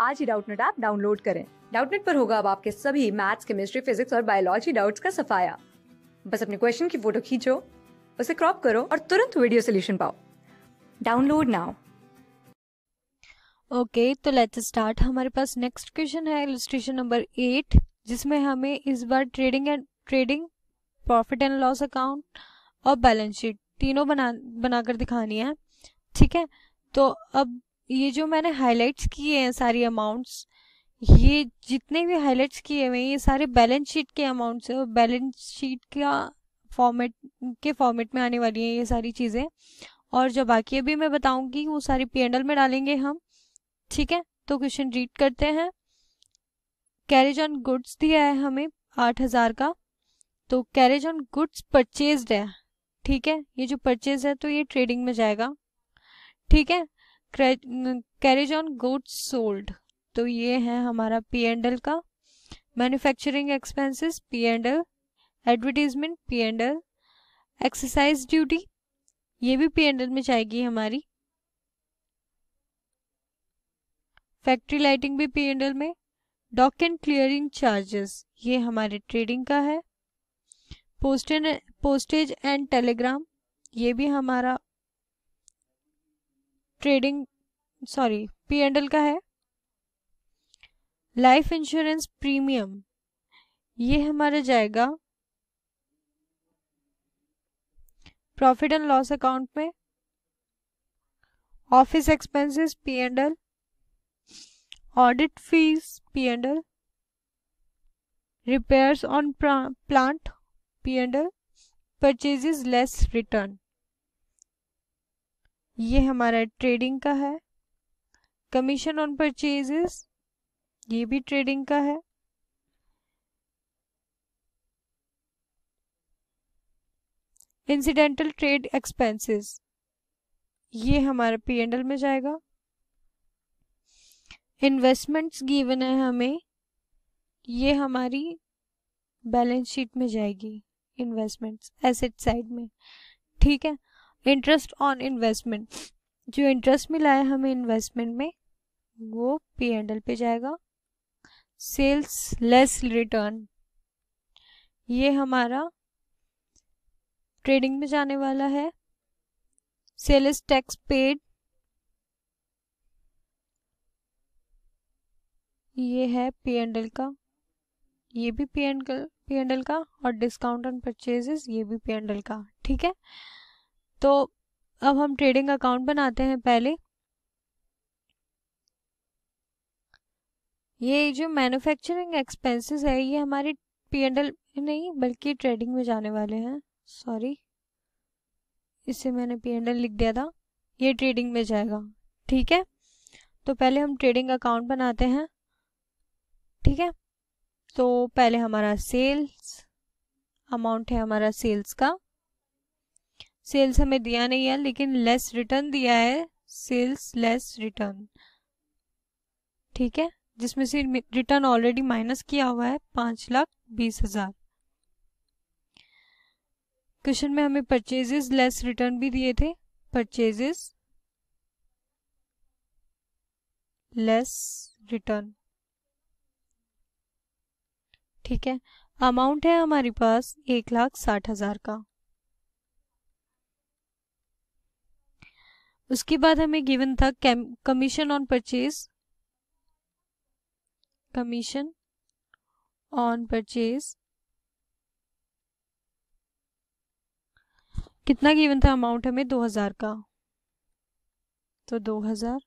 आज ही Doubtnut app download करें। Doubtnut पर होगा अब आपके सभी मैथ्स, केमिस्ट्री, फिजिक्स और बायोलॉजी डाउट्स का सफाया। बस अपने क्वेश्चन की फोटो खींचो, उसे क्रॉप करो और तुरंत वीडियो सोल्यूशन पाओ। Download now. ओके, तो लेट्स स्टार्ट। हमारे पास नेक्स्ट क्वेश्चन है इलस्ट्रेशन नंबर 8, जिसमें हमें इस बार trading profit and loss account और बैलेंस शीट तीनों बनाकर दिखानी है। ठीक है, तो अब ये जो मैंने हाइलाइट्स किए हैं सारी अमाउंट्स, ये जितने भी हाइलाइट्स किए हुए हैं ये सारे बैलेंस शीट के अमाउंट्स है और बैलेंस शीट का फॉर्मेट में आने वाली है ये सारी चीज़ें। और जो बाकी अभी मैं बताऊंगी वो सारी P&L में डालेंगे हम। ठीक है, तो क्वेश्चन रीड करते हैं। कैरेज ऑन गुड्स दिया है हमें 8,000 का, तो कैरेज ऑन गुड्स परचेज्ड है। ठीक है, ये जो परचेज है तो ये ट्रेडिंग में जाएगा। ठीक है, कैरेज ऑन गुड्स सोल्ड, तो ये है हमारा P&L का। Manufacturing expenses P&L, advertisement P&L, exercise duty ये भी P&L में जाएगी हमारी, फैक्ट्री लाइटिंग भी P&L में, डॉक एंड क्लियरिंग चार्जेस ये हमारे ट्रेडिंग का है, पोस्टेज एंड टेलीग्राम ये भी हमारा P&L का है, लाइफ इंश्योरेंस प्रीमियम ये हमारा जाएगा प्रॉफिट एंड लॉस अकाउंट में, office expenses P&L, audit fees P&L, repairs on plant P&L, purchases less return ये हमारा ट्रेडिंग का है, कमीशन ऑन परचेजेस ये भी ट्रेडिंग का है, इंसिडेंटल ट्रेड एक्सपेंसेस ये हमारा P&L में जाएगा, इन्वेस्टमेंट्स गिवन है हमें ये हमारी बैलेंस शीट में जाएगी, इन्वेस्टमेंट्स एसेट साइड में। ठीक है, इंटरेस्ट ऑन इन्वेस्टमेंट जो इंटरेस्ट मिला है हमें इन्वेस्टमेंट में वो P&L पे जाएगा, सेल्स लेस रिटर्न ये हमारा ट्रेडिंग में जाने वाला है, सेल्स टैक्स पेड ये है P&L का, ये भी P&L का, और डिस्काउंट ऑन परचेजेस ये भी P&L का। ठीक है, तो अब हम ट्रेडिंग अकाउंट बनाते हैं। पहले ये जो मैन्युफैक्चरिंग एक्सपेंसेस है ये हमारे P&L नहीं बल्कि ट्रेडिंग में जाने वाले हैं। सॉरी, इससे मैंने P&L लिख दिया था, ये ट्रेडिंग में जाएगा। ठीक है, तो पहले हम ट्रेडिंग अकाउंट बनाते हैं। ठीक है, तो पहले हमारा सेल्स अमाउंट है हमारा सेल्स का, सेल्स हमें दिया नहीं है लेकिन लेस रिटर्न दिया है, सेल्स लेस रिटर्न। ठीक है, जिसमें से रिटर्न ऑलरेडी माइनस किया हुआ है 5,20,000। क्वेश्चन में हमें परचेजेस लेस रिटर्न भी दिए थे, परचेजेस लेस रिटर्न। ठीक है, अमाउंट है हमारे पास 1,60,000 का। उसके बाद हमें गिवन था commission on purchase, commission on purchase कितना गिवन था अमाउंट हमें 2,000 का, तो 2,000।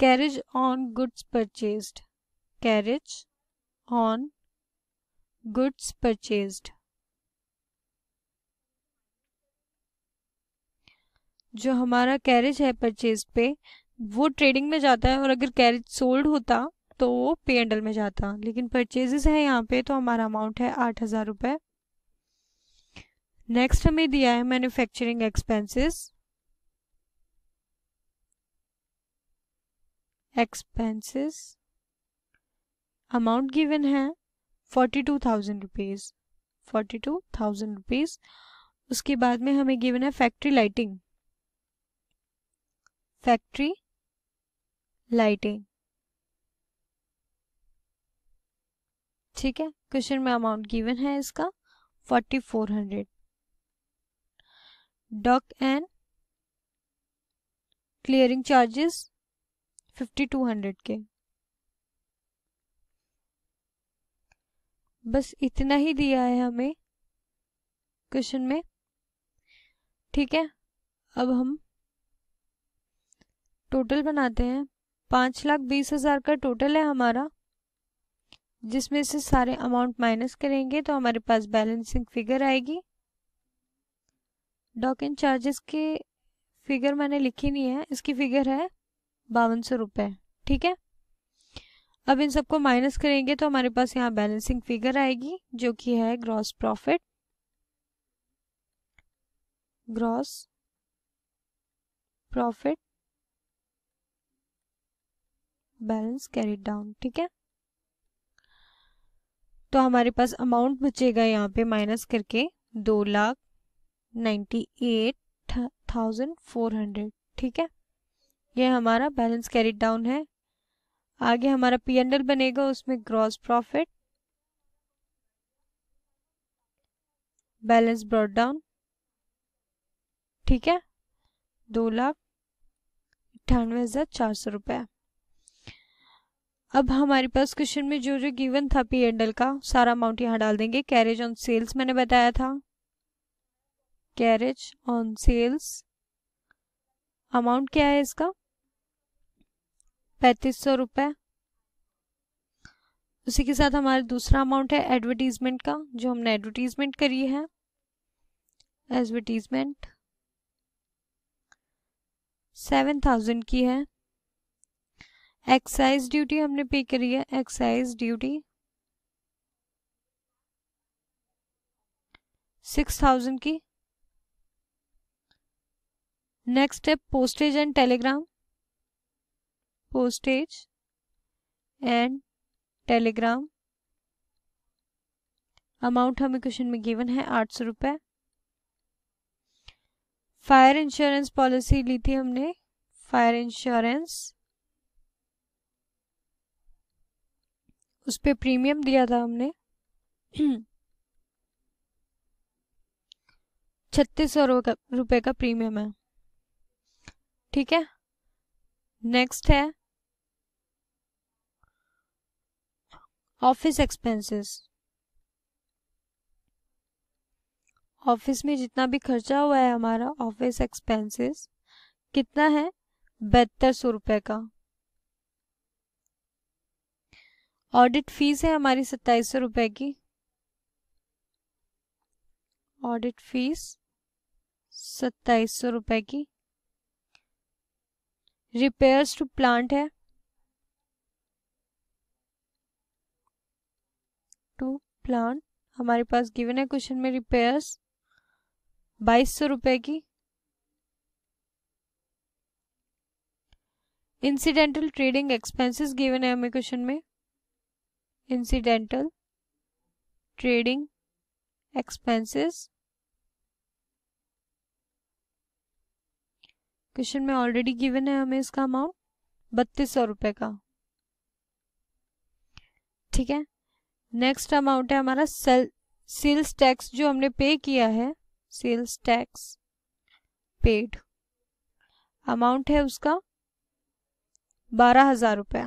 Carriage on goods purchased, carriage on goods purchased जो हमारा कैरेज है परचेज पे वो ट्रेडिंग में जाता है, और अगर कैरेज सोल्ड होता तो वो P&L में जाता, लेकिन परचेजेस है यहाँ पे तो हमारा अमाउंट है 8,000 रुपये। नेक्स्ट हमें दिया है मैन्युफैक्चरिंग एक्सपेंसेस, अमाउंट गिवन है 42,000 रुपीज, 42,000 रुपीज। उसके बाद में हमें गिवन है फैक्ट्री लाइटिंग ठीक है, क्वेश्चन में अमाउंट गिवन है इसका 4400। डॉक एंड क्लियरिंग चार्जेस 5200 के। बस इतना ही दिया है हमें क्वेश्चन में। ठीक है, अब हम टोटल बनाते हैं। 5,20,000 का टोटल है हमारा, जिसमें से सारे अमाउंट माइनस करेंगे तो हमारे पास बैलेंसिंग फिगर आएगी। डॉक एंड चार्जेस की फिगर मैंने लिखी नहीं है, इसकी फिगर है 5200 रुपये। ठीक है, अब इन सबको माइनस करेंगे तो हमारे पास यहाँ बैलेंसिंग फिगर आएगी, जो कि है gross profit, gross profit balance carried down. ठीक है, तो हमारे पास अमाउंट बचेगा यहाँ पे माइनस करके 2,98,400। ठीक है, ये हमारा बैलेंस कैरिड डाउन है। आगे हमारा P&L बनेगा, उसमें gross profit, balance brought down. ठीक है, 2,98,400 रुपये। अब हमारे पास क्वेश्चन में जो जो गिवन था P&L का सारा अमाउंट यहाँ डाल देंगे। कैरेज ऑन सेल्स मैंने बताया था, कैरेज ऑन सेल्स अमाउंट क्या है इसका 3500 रुपये। उसी के साथ हमारा दूसरा अमाउंट है एडवर्टीजमेंट का, जो हमने एडवर्टीजमेंट करी है। एडवर्टीजमेंट 7,000 की है। एक्साइज ड्यूटी हमने पे करी है, एक्साइज ड्यूटी 6,000 की। नेक्स्ट है postage and Telegram, postage and Telegram amount हमें क्वेश्चन में गिवन है 800 रुपये। फायर इंश्योरेंस पॉलिसी ली थी हमने, फायर इंश्योरेंस, उस पे प्रीमियम दिया था हमने 3,600 रुपये का प्रीमियम है। ठीक है, नेक्स्ट है ऑफिस एक्सपेंसेस। ऑफिस में जितना भी खर्चा हुआ है हमारा ऑफिस एक्सपेंसेस कितना है 7200 रुपये का। ऑडिट फीस है हमारी 2700 रुपये की, ऑडिट फीस 2700 रुपये की। रिपेयर्स टू प्लांट है, टू प्लांट हमारे पास गिवन है क्वेश्चन में रिपेयर्स 2200 रुपये की। इंसिडेंटल ट्रेडिंग एक्सपेंसेस गिवन है हमें क्वेश्चन में, इंसिडेंटल ट्रेडिंग एक्सपेंसेस क्वेश्चन में ऑलरेडी गिवन है हमें इसका अमाउंट 3200 रुपये का। ठीक है, नेक्स्ट अमाउंट है हमारा सेल्स टैक्स जो हमने पे किया है, सेल्स टैक्स पेड अमाउंट है उसका 12,000 रुपये।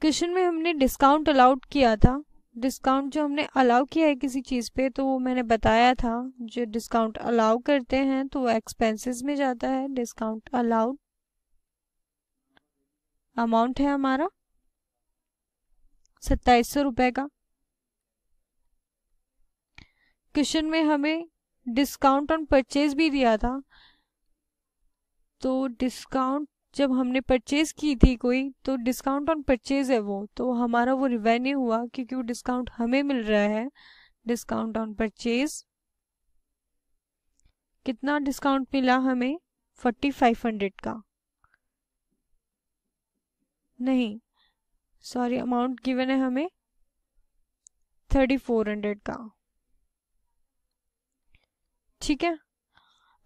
क्वेश्चन में हमने डिस्काउंट अलाउड किया था, डिस्काउंट जो हमने अलाउ किया है किसी चीज़ पे तो वो मैंने बताया था, जो डिस्काउंट अलाउ करते हैं तो वो एक्सपेंसेस में जाता है। डिस्काउंट अलाउड अमाउंट है हमारा 2700 रुपये का। क्वेश्चन में हमें डिस्काउंट ऑन परचेज भी दिया था, तो डिस्काउंट जब हमने परचेज की थी कोई तो डिस्काउंट ऑन परचेज है वो, तो हमारा वो रिवेन्यू हुआ क्योंकि वो डिस्काउंट हमें मिल रहा है। डिस्काउंट ऑन परचेज कितना डिस्काउंट मिला हमें 4500 का, नहीं सॉरी अमाउंट गिवन है हमें 3400 का। ठीक है,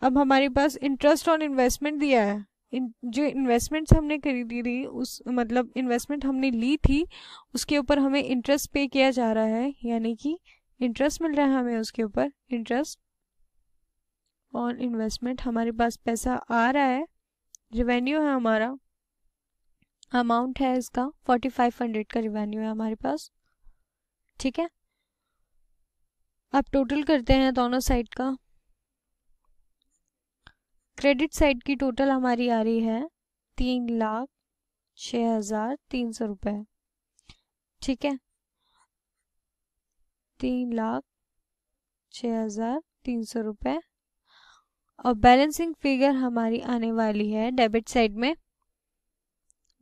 अब हमारे पास इंटरेस्ट ऑन इन्वेस्टमेंट दिया है, जो इन्वेस्टमेंट्स हमने खरीदी थी उस मतलब इन्वेस्टमेंट हमने ली थी उसके ऊपर हमें इंटरेस्ट पे किया जा रहा है, यानी कि इंटरेस्ट मिल रहा है हमें उसके ऊपर, इंटरेस्ट ऑन इन्वेस्टमेंट। हमारे पास पैसा आ रहा है, रेवेन्यू है हमारा, अमाउंट है इसका 4500 का रेवेन्यू है हमारे पास। ठीक है, अब टोटल करते हैं दोनों साइड का। क्रेडिट साइड की टोटल हमारी आ रही है 3,06,300 रुपये। ठीक है, 3,06,300 रुपये। और बैलेंसिंग फिगर हमारी आने वाली है डेबिट साइड में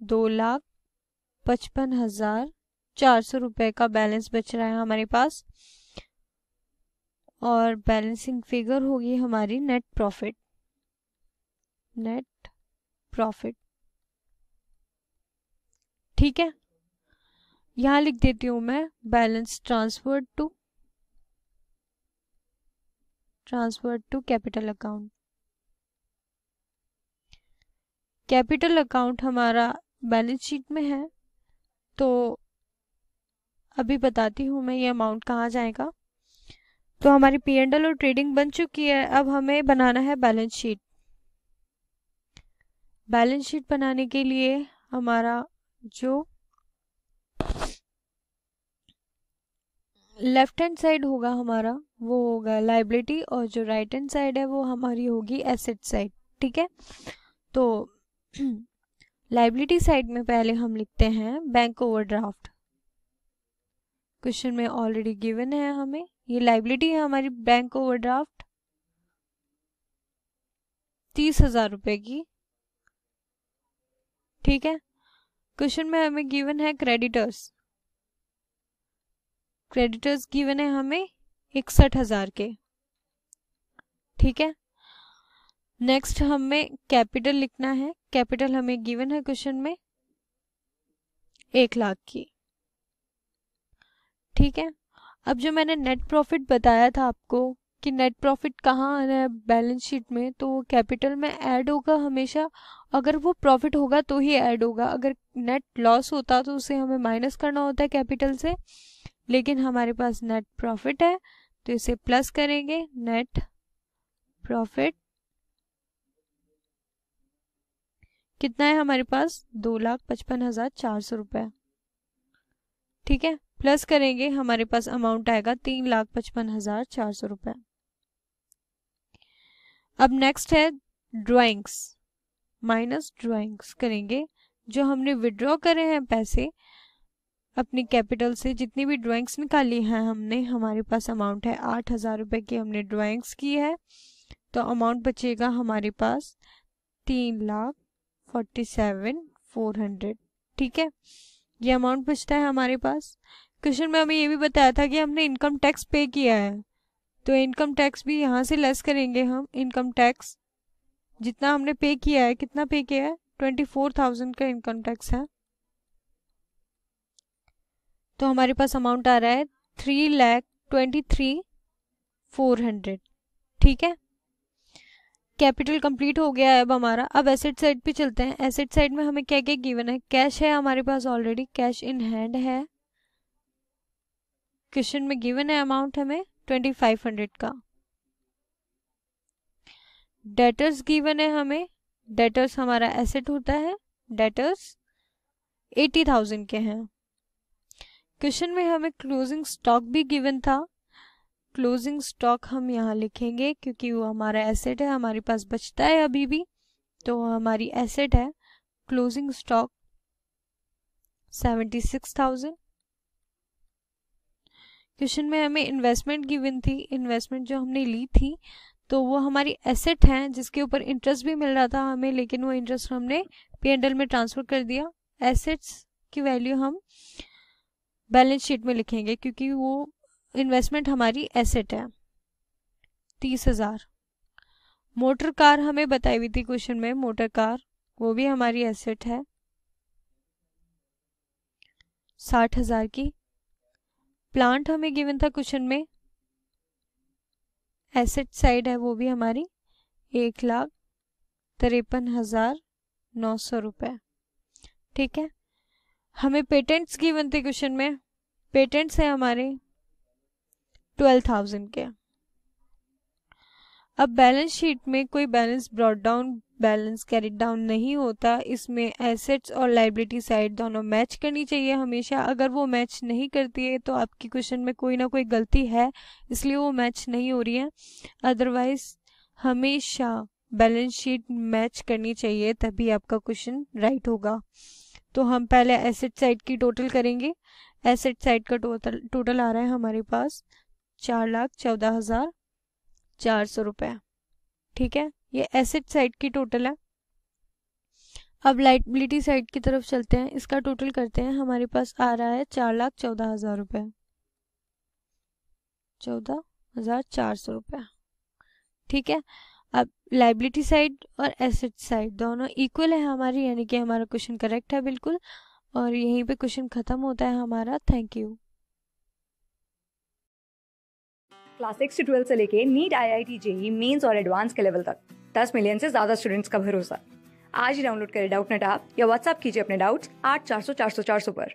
2,55,400 रुपये का बैलेंस बच रहा है हमारे पास। और बैलेंसिंग फिगर होगी हमारी नेट प्रॉफिट, नेट प्रॉफिट। ठीक है, यहां लिख देती हूं मैं balance transferred to capital account. Capital account हमारा बैलेंस शीट में है, तो अभी बताती हूँ मैं ये अमाउंट कहाँ जाएगा। तो हमारी P&L और ट्रेडिंग बन चुकी है, अब हमें बनाना है बैलेंस शीट। बैलेंस शीट बनाने के लिए हमारा जो लेफ्ट हैंड साइड होगा हमारा वो होगा लाइबिलिटी, और जो राइट हैंड साइड है वो हमारी होगी एसेट साइड। ठीक है, तो लाइबिलिटी साइड में पहले हम लिखते हैं बैंक ओवरड्राफ्ट। क्वेश्चन में ऑलरेडी गिवन है हमें, ये लाइबिलिटी है हमारी बैंक ओवरड्राफ्ट 30,000 रुपए की। ठीक है, क्वेश्चन में हमें गिवन है क्रेडिटर्स गिवन है हमें 61,000 के। ठीक है, नेक्स्ट हमें कैपिटल लिखना है, कैपिटल हमें गिवन है क्वेश्चन में 1 लाख की। ठीक है, अब जो मैंने नेट प्रॉफिट बताया था आपको कि नेट प्रॉफिट कहाँ आ रहा है बैलेंस शीट में, तो वो कैपिटल में ऐड होगा हमेशा। अगर वो प्रॉफिट होगा तो ही ऐड होगा, अगर नेट लॉस होता तो उसे हमें माइनस करना होता है कैपिटल से, लेकिन हमारे पास नेट प्रॉफिट है तो इसे प्लस करेंगे। नेट प्रॉफिट कितना है हमारे पास 2,55,400 रुपये। ठीक है, प्लस करेंगे हमारे पास अमाउंट आएगा 3,55,400 रुपये। अब नेक्स्ट है ड्राइंग्स, माइनस ड्राइंग्स करेंगे। जो हमने विड्रॉ करे हैं पैसे अपनी कैपिटल से, जितनी भी ड्राइंग्स निकाली हैं हमने, हमारे पास अमाउंट है 8,000 रुपये की हमने ड्राइंग्स की है, तो अमाउंट बचेगा हमारे पास 3,47,400। ठीक है, ये अमाउंट बचता है हमारे पास। क्वेश्चन में हमें ये भी बताया था कि हमने इनकम टैक्स पे किया है, तो इनकम टैक्स भी यहाँ से लेस करेंगे हम। इनकम टैक्स जितना हमने पे किया है, कितना पे किया है 24,000 का इनकम टैक्स है, तो हमारे पास अमाउंट आ रहा है 3,23,400। ठीक है, कैपिटल कंप्लीट हो गया है अब हमारा। अब एसेट साइड पे चलते हैं। एसेट साइड में हमें क्या क्या गिवन है, कैश है हमारे पास ऑलरेडी, कैश इन हैंड है। क्वेश्चन में गिवन है अमाउंट हमें 2,500 का। डेटर्स गिवन है हमें, डेटर्स हमारा एसेट होता है, डेटर्स 80,000 के हैं। क्वेश्चन में हमें क्लोजिंग स्टॉक भी गिवन था, क्लोजिंग स्टॉक हम यहाँ लिखेंगे क्योंकि वो हमारा एसेट है, हमारे पास बचता है अभी भी, तो हमारी एसेट है। Closing stock 76,000। क्वेश्चन में हमें इन्वेस्टमेंट गिवन थी, इन्वेस्टमेंट जो हमने ली थी तो वो हमारी एसेट है जिसके ऊपर इंटरेस्ट भी मिल रहा था हमें, लेकिन वो इंटरेस्ट हमने P&L में ट्रांसफर कर दिया। एसेट्स की वैल्यू हम बैलेंस शीट में लिखेंगे क्योंकि वो इन्वेस्टमेंट हमारी एसेट है 30,000। मोटर कार हमें बताई हुई थी क्वेश्चन में, मोटर कार वो भी हमारी एसेट है 60,000 की। प्लांट हमें गिवन था क्वेश्चन में, एसेट साइड है वो भी हमारी 1,53,000 900 रुपये। ठीक है, हमें पेटेंट्स गिवन थे क्वेश्चन में, पेटेंट्स है हमारे 12,000 के। अब बैलेंस शीट में कोई balance brought down, balance carried down नहीं होता, इसमें एसेट्स और लाइबिलिटी साइड दोनों मैच करनी चाहिए हमेशा। अगर वो मैच नहीं करती है तो आपकी क्वेश्चन में कोई ना कोई गलती है, इसलिए वो मैच नहीं हो रही है। अदरवाइज हमेशा बैलेंस शीट मैच करनी चाहिए, तभी आपका क्वेश्चन राइट होगा। तो हम पहले एसेट साइड की टोटल करेंगे। एसेट साइड का टोटल आ रहा है हमारे पास 4,14,400 रुपये। ठीक है, ये एसेट साइड की टोटल है। अब लाइबिलिटी साइड की तरफ चलते हैं, इसका टोटल करते हैं। हमारे पास आ रहा है 4,14,000 रुपये, 14,400 रुपये। ठीक है, अब लाइबिलिटी साइड और एसेट साइड दोनों इक्वल है हमारी, यानी कि हमारा क्वेश्चन करेक्ट है बिल्कुल। और यहीं पे क्वेश्चन खत्म होता है हमारा। Thank you. क्लास 6 से 12 से लेके नीट, IIT, JEE मेंस और एडवांस के लेवल तक 10 मिलियन से ज्यादा स्टूडेंट्स का भरोसा। आज ही डाउनलोड करें डाउटनेट ऐप या व्हाट्सएप कीजिए अपने डाउट्स 8400 400 400 पर।